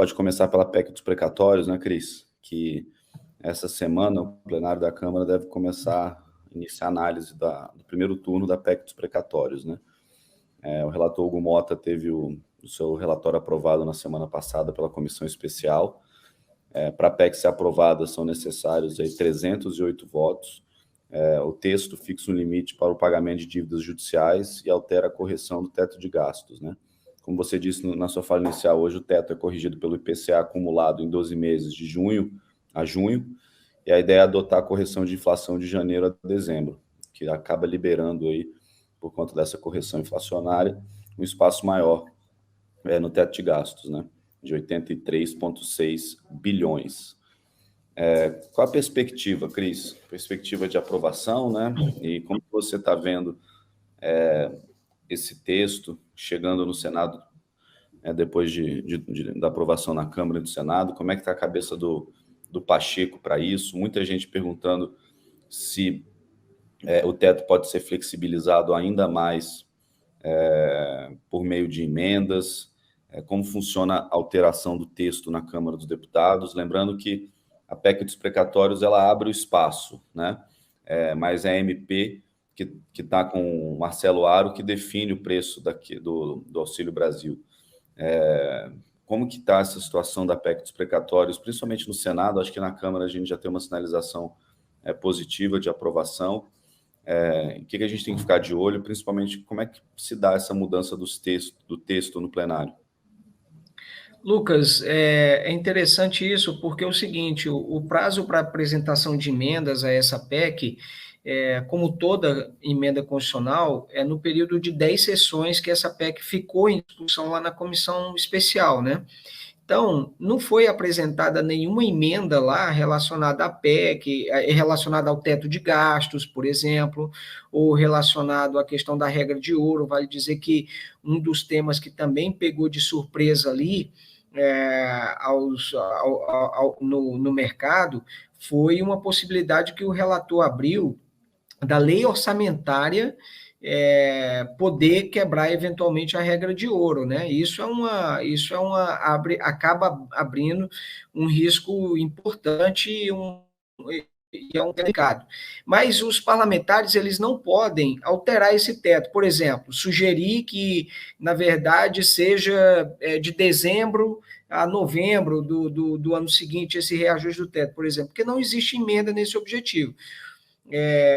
pode começar pela PEC dos precatórios, né, Cris? Que essa semana o plenário da Câmara deve iniciar a análise do primeiro turno da PEC dos precatórios, né? O relator Hugo Mota teve o seu relatório aprovado na semana passada pela comissão especial. Para a PEC ser aprovada são necessários aí 308 votos. O texto fixa um limite para o pagamento de dívidas judiciais e altera a correção do teto de gastos, né? Como você disse na sua fala inicial, hoje o teto é corrigido pelo IPCA acumulado em 12 meses, de junho a junho, e a ideia é adotar a correção de inflação de janeiro a dezembro, que acaba liberando aí, por conta dessa correção inflacionária, um espaço maior no teto de gastos, né? De 83,6 bilhões. Qual a perspectiva, Cris? Perspectiva de aprovação, né? E como você está vendo esse texto chegando no Senado depois da aprovação na Câmara e do Senado? Como é que está a cabeça do Pacheco para isso? Muita gente perguntando se o teto pode ser flexibilizado ainda mais por meio de emendas, como funciona a alteração do texto na Câmara dos Deputados. Lembrando que a PEC dos precatórios ela abre o espaço, né? Mas é a MP que está com o Marcelo Aro que define o preço do Auxílio Brasil. Como que está essa situação da PEC dos precatórios, principalmente no Senado? Acho que na Câmara a gente já tem uma sinalização positiva de aprovação. O que a gente tem que ficar de olho, principalmente como é que se dá essa mudança do texto no plenário? Lucas, é interessante isso, porque é o seguinte, o prazo para apresentação de emendas a essa PEC, como toda emenda constitucional, é no período de 10 sessões que essa PEC ficou em discussão lá na comissão especial, né? Então, não foi apresentada nenhuma emenda lá relacionada à PEC, relacionada ao teto de gastos, por exemplo, ou relacionado à questão da regra de ouro. Vale dizer que um dos temas que também pegou de surpresa ali no mercado foi uma possibilidade que o relator abriu da lei orçamentária poder quebrar eventualmente a regra de ouro, né? Acaba abrindo um risco importante e é um delicado. Mas os parlamentares, eles não podem alterar esse teto. Por exemplo, sugerir que, na verdade, seja de dezembro a novembro do ano seguinte esse reajuste do teto, por exemplo, porque não existe emenda nesse objetivo.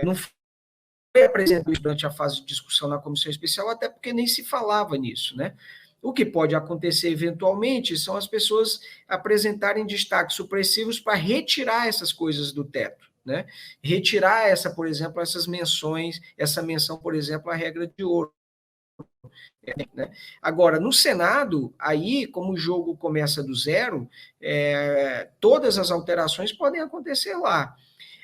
Não foi apresentado durante a fase de discussão na comissão especial, até porque nem se falava nisso, né? O que pode acontecer eventualmente são as pessoas apresentarem destaques supressivos para retirar essas coisas do teto, né? Retirar por exemplo, essas menções, essa menção, por exemplo, à regra de ouro. Né? Agora, no Senado, aí, como o jogo começa do zero, todas as alterações podem acontecer lá.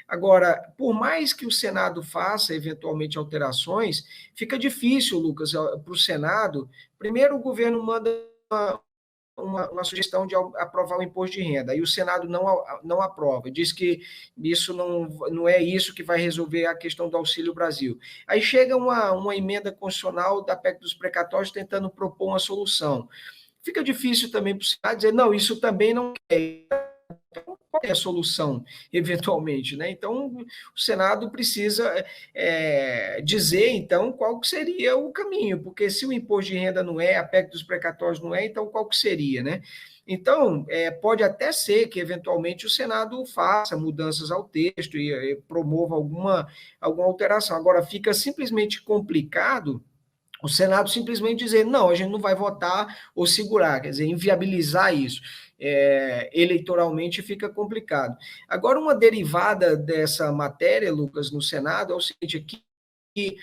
Agora, por mais que o Senado faça eventualmente alterações, fica difícil, Lucas, para o Senado. Primeiro, o governo manda uma sugestão de aprovar o imposto de renda, aí o Senado não aprova, diz que isso não é isso que vai resolver a questão do Auxílio Brasil. Aí chega uma emenda constitucional da PEC dos precatórios tentando propor uma solução. Fica difícil também para o Senado dizer, não, isso também não é. Qual é a solução, eventualmente, né? Então, o Senado precisa dizer, então, qual que seria o caminho, porque se o imposto de renda não é, a PEC dos precatórios não é, então qual que seria, né? Então, pode até ser que, eventualmente, o Senado faça mudanças ao texto e promova alguma alteração. Agora, fica simplesmente complicado o Senado simplesmente dizer, não, a gente não vai votar ou segurar, quer dizer, inviabilizar isso. Eleitoralmente fica complicado. Agora, uma derivada dessa matéria, Lucas, no Senado, é o seguinte, aqui,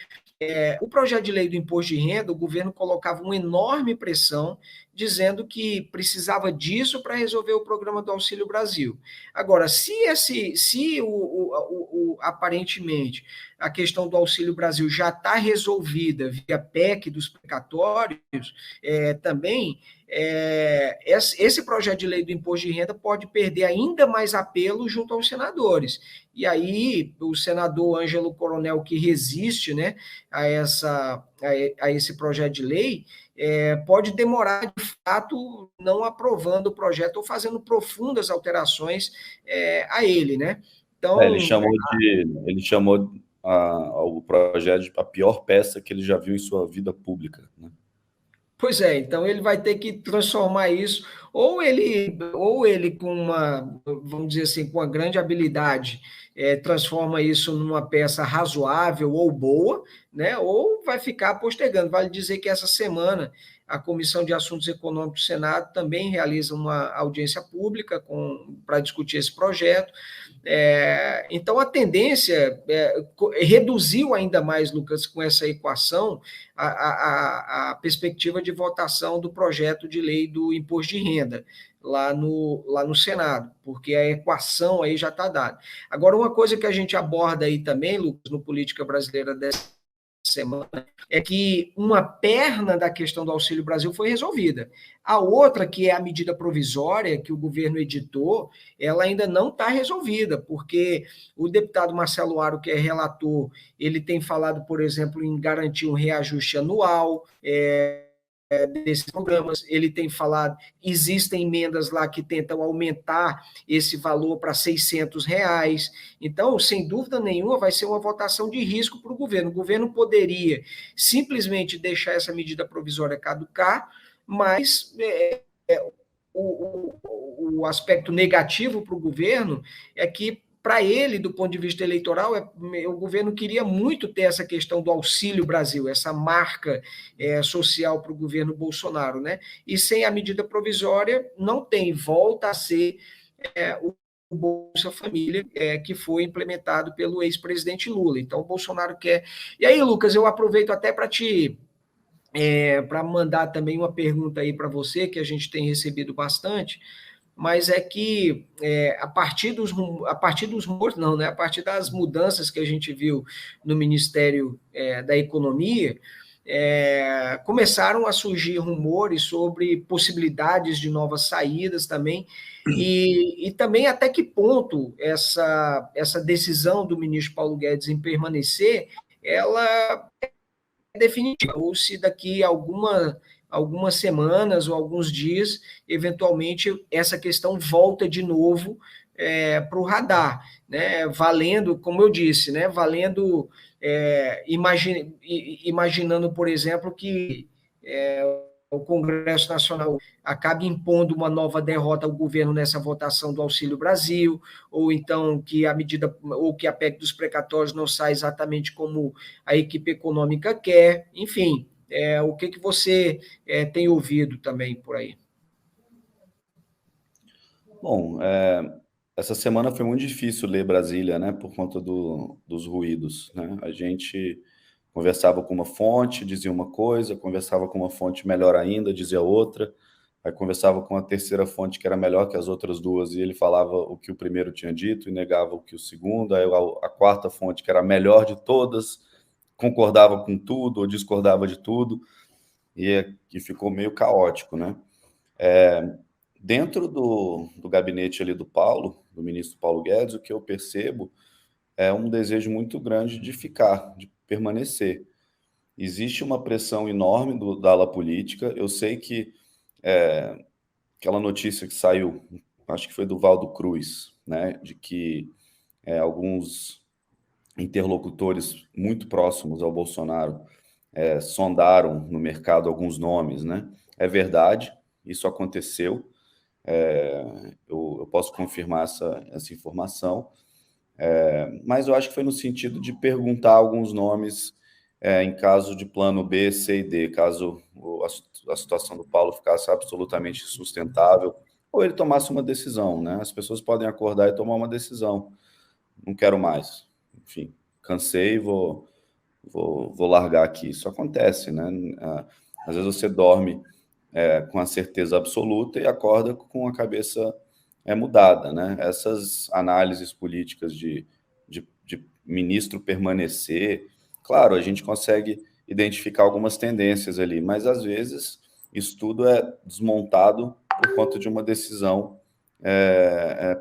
o projeto de lei do imposto de renda, o governo colocava uma enorme pressão, dizendo que precisava disso para resolver o programa do Auxílio Brasil. Agora, se aparentemente a questão do Auxílio Brasil já está resolvida via PEC dos precatórios, também esse projeto de lei do imposto de renda pode perder ainda mais apelo junto aos senadores. E aí, o senador Ângelo Coronel, que resiste, né, a esse projeto de lei, pode demorar, de fato, não aprovando o projeto ou fazendo profundas alterações a ele, né? Então, Ele chamou o projeto de a pior peça que ele já viu em sua vida pública, né? pois é, então ele vai ter que transformar isso, ou ele com uma, vamos dizer assim, com uma grande habilidade, transforma isso numa peça razoável ou boa, né? Ou vai ficar postergando. Vale dizer que essa semana a Comissão de Assuntos Econômicos do Senado também realiza uma audiência pública para discutir esse projeto. Então, a tendência reduziu ainda mais, Lucas, com essa equação, a perspectiva de votação do projeto de lei do imposto de renda lá no Senado, porque a equação aí já está dada. Agora, uma coisa que a gente aborda aí também, Lucas, no Política Brasileira dessa semana, é que uma perna da questão do Auxílio Brasil foi resolvida. A outra, que é a medida provisória que o governo editou, ela ainda não está resolvida, porque o deputado Marcelo Aro, que é relator, ele tem falado, por exemplo, em garantir um reajuste anual, desses programas, ele tem falado, existem emendas lá que tentam aumentar esse valor para R$ 600. Então, sem dúvida nenhuma, vai ser uma votação de risco para o governo. O governo poderia simplesmente deixar essa medida provisória caducar, mas o aspecto negativo para o governo é que, para ele, do ponto de vista eleitoral, o governo queria muito ter essa questão do Auxílio Brasil, essa marca social para o governo Bolsonaro, né? E sem a medida provisória, não tem, volta a ser o Bolsa Família, que foi implementado pelo ex-presidente Lula. Então, o Bolsonaro quer. E aí, Lucas, eu aproveito até para mandar também uma pergunta aí para você, que a gente tem recebido bastante, mas é que a partir dos rumores, não, né? A partir das mudanças que a gente viu no Ministério da Economia, começaram a surgir rumores sobre possibilidades de novas saídas também, e também até que ponto essa decisão do ministro Paulo Guedes em permanecer, ela definitiva, ou se daqui a algumas semanas ou alguns dias, eventualmente, essa questão volta de novo para o radar, né? Valendo, como eu disse, né? Valendo, imaginando, por exemplo, que o Congresso Nacional acabe impondo uma nova derrota ao governo nessa votação do Auxílio Brasil, ou então que a medida, ou que a PEC dos precatórios não sai exatamente como a equipe econômica quer, enfim, o que você tem ouvido também por aí? Bom, essa semana foi muito difícil ler Brasília, né, por conta dos ruídos, né? A gente conversava com uma fonte, dizia uma coisa, conversava com uma fonte melhor ainda, dizia outra, aí conversava com a terceira fonte que era melhor que as outras duas e ele falava o que o primeiro tinha dito e negava o que o segundo, aí a quarta fonte, que era a melhor de todas, concordava com tudo ou discordava de tudo, e ficou meio caótico, né? Dentro do gabinete ali do ministro Paulo Guedes, o que eu percebo é um desejo muito grande de ficar, de permanecer. Existe uma pressão enorme da ala política. Eu sei que aquela notícia que saiu, acho que foi do Valdo Cruz, né, de que alguns interlocutores muito próximos ao Bolsonaro sondaram no mercado alguns nomes, né? É verdade, isso aconteceu. Eu posso confirmar essa informação, mas eu acho que foi no sentido de perguntar alguns nomes em caso de plano B, C e D, caso a situação do Paulo ficasse absolutamente sustentável, ou ele tomasse uma decisão, né? As pessoas podem acordar e tomar uma decisão. Não quero mais. Enfim, cansei, vou largar aqui. Isso acontece, né? Às vezes você dorme com a certeza absoluta e acorda com a cabeça mudada, né? Essas análises políticas de ministro permanecer, claro, a gente consegue identificar algumas tendências ali, mas às vezes isso tudo é desmontado por conta de uma decisão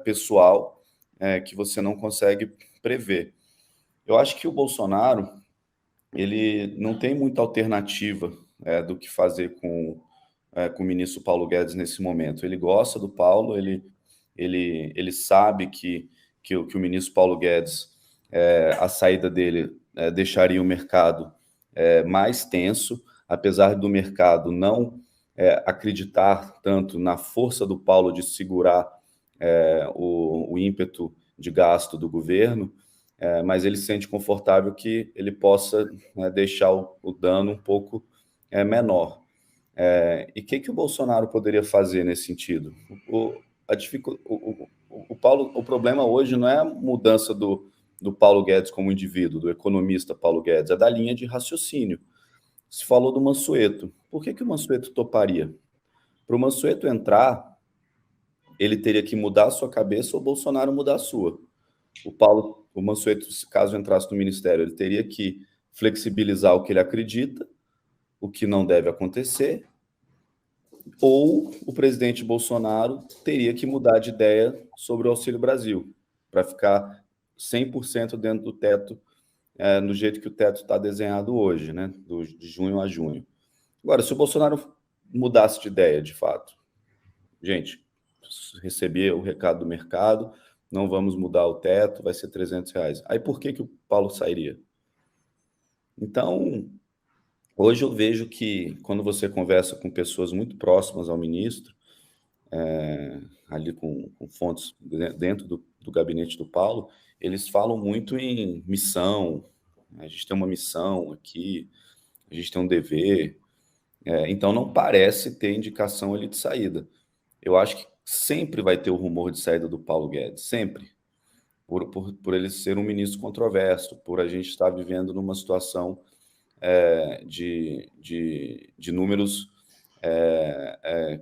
pessoal que você não consegue prever. Eu acho que o Bolsonaro ele não tem muita alternativa do que fazer com o ministro Paulo Guedes nesse momento. Ele gosta do Paulo, ele sabe que o ministro Paulo Guedes, a saída dele deixaria o mercado mais tenso, apesar do mercado não acreditar tanto na força do Paulo de segurar o ímpeto de gasto do governo, mas ele se sente confortável que ele possa deixar o dano um pouco menor. E o que o Bolsonaro poderia fazer nesse sentido? O problema hoje não é a mudança do Paulo Guedes como indivíduo, do economista Paulo Guedes, é da linha de raciocínio. Se falou do Mansueto. Por que o Mansueto toparia? Para o Mansueto entrar, ele teria que mudar a sua cabeça ou o Bolsonaro mudar a sua. O Mansueto, se caso entrasse no ministério, ele teria que flexibilizar o que ele acredita, o que não deve acontecer, ou o presidente Bolsonaro teria que mudar de ideia sobre o Auxílio Brasil, para ficar 100% dentro do teto, no jeito que o teto está desenhado hoje, né, de junho a junho. Agora, se o Bolsonaro mudasse de ideia, de fato, gente, recebi o recado do mercado, não vamos mudar o teto, vai ser R$300. Aí por que o Paulo sairia? Então, hoje eu vejo que quando você conversa com pessoas muito próximas ao ministro, ali com fontes dentro do gabinete do Paulo, eles falam muito em missão, a gente tem uma missão aqui, a gente tem um dever, então não parece ter indicação ali de saída. Eu acho que sempre vai ter o rumor de saída do Paulo Guedes, sempre. Por ele ser um ministro controverso, por a gente estar vivendo numa situação de números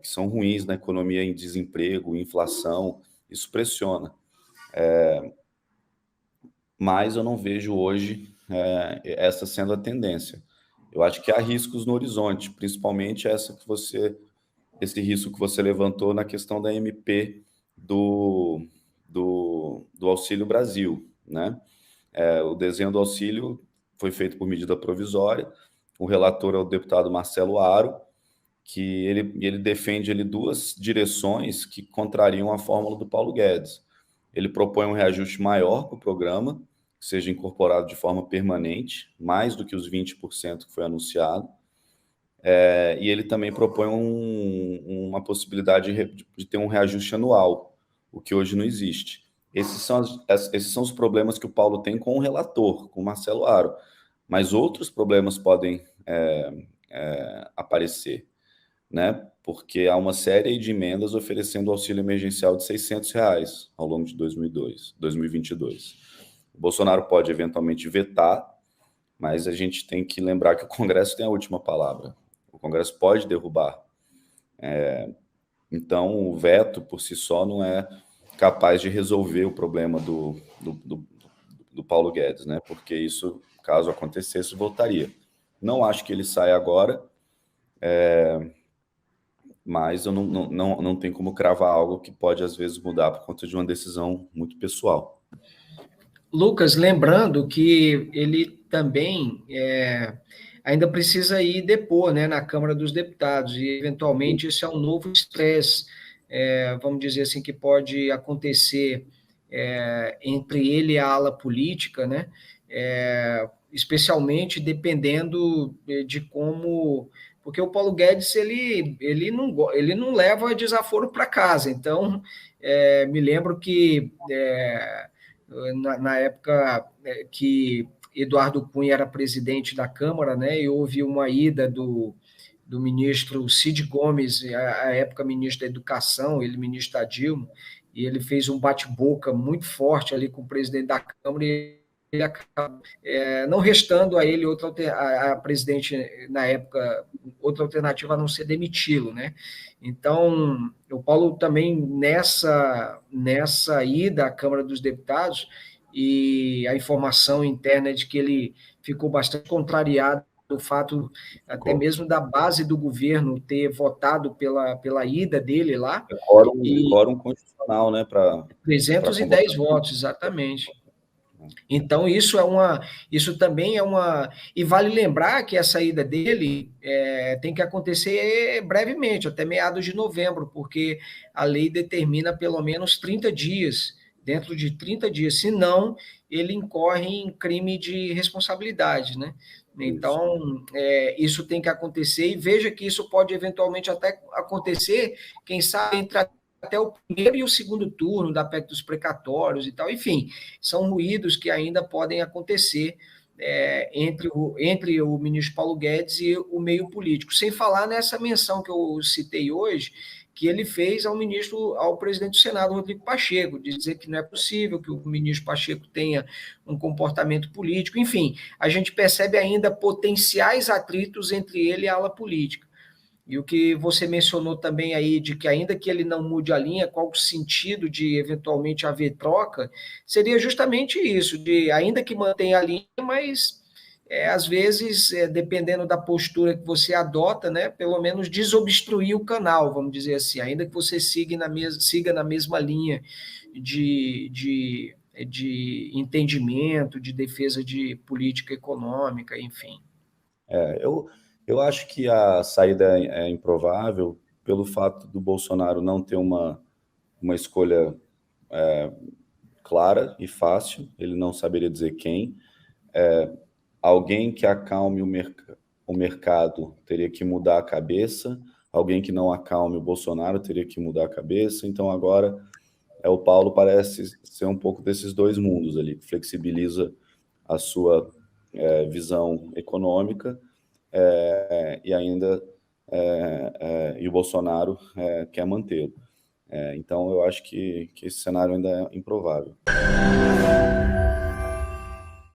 que são ruins na economia, em desemprego, inflação, isso pressiona. Mas eu não vejo hoje essa sendo a tendência. Eu acho que há riscos no horizonte, principalmente esse risco que você levantou na questão da MP do Auxílio Brasil, né? O desenho do auxílio foi feito por medida provisória, o relator é o deputado Marcelo Aro, que ele defende duas direções que contrariam a fórmula do Paulo Guedes. Ele propõe um reajuste maior para o programa, que seja incorporado de forma permanente, mais do que os 20% que foi anunciado, e ele também propõe uma possibilidade de ter um reajuste anual, o que hoje não existe. Esses são os problemas que o Paulo tem com o relator, com o Marcelo Aro, mas outros problemas podem aparecer, né? Porque há uma série de emendas oferecendo auxílio emergencial de R$600 ao longo de 2022. O Bolsonaro pode eventualmente vetar, mas a gente tem que lembrar que o Congresso tem a última palavra. O Congresso pode derrubar. Então, o veto por si só não é capaz de resolver o problema do Paulo Guedes, né? Porque isso, caso acontecesse, voltaria. Não acho que ele saia agora, mas eu não tenho como cravar algo que pode, às vezes, mudar por conta de uma decisão muito pessoal. Lucas, lembrando que ele também ainda precisa ir depor, né, na Câmara dos Deputados, e eventualmente esse é um novo estresse, vamos dizer assim, que pode acontecer entre ele e a ala política, né, especialmente dependendo de como... Porque o Paulo Guedes ele não leva desaforo para casa, então me lembro que na época que Eduardo Cunha era presidente da Câmara, né, e houve uma ida do ministro Cid Gomes, à época ministro da Educação, ele ministro da Dilma, e ele fez um bate-boca muito forte ali com o presidente da Câmara, e ele acabou não restando a ele a presidente, na época, outra alternativa a não ser demiti-lo, né? Então, o Paulo também, nessa ida à Câmara dos Deputados, e a informação interna é de que ele ficou bastante contrariado o fato até mesmo da base do governo ter votado pela ida dele lá. Quórum constitucional, né? 310 votos, exatamente. Então, isso também é uma... E vale lembrar que a saída dele tem que acontecer brevemente, até meados de novembro, porque a lei determina pelo menos 30 dias, dentro de 30 dias, senão ele incorre em crime de responsabilidade, né? Então, isso tem que acontecer, e veja que isso pode eventualmente até acontecer, quem sabe, entre até o primeiro e o segundo turno da PEC dos precatórios e tal. Enfim, são ruídos que ainda podem acontecer entre o ministro Paulo Guedes e o meio político. Sem falar nessa menção que eu citei hoje, que ele fez ao presidente do Senado, Rodrigo Pacheco, de dizer que não é possível que o ministro Pacheco tenha um comportamento político. Enfim, a gente percebe ainda potenciais atritos entre ele e a ala política. E o que você mencionou também aí, de que ainda que ele não mude a linha, qual o sentido de eventualmente haver troca, seria justamente isso, de ainda que mantenha a linha, mas às vezes, dependendo da postura que você adota, né, pelo menos desobstruir o canal, vamos dizer assim, ainda que você siga na mesma linha de entendimento, de defesa de política econômica, enfim. Eu acho que a saída é improvável pelo fato do Bolsonaro não ter uma escolha clara e fácil, ele não saberia dizer quem. Alguém que acalme o mercado teria que mudar a cabeça, alguém que não acalme o Bolsonaro teria que mudar a cabeça, então agora o Paulo parece ser um pouco desses dois mundos ali, que flexibiliza a sua visão econômica, e ainda e o Bolsonaro quer mantê-lo. Então eu acho que esse cenário ainda é improvável.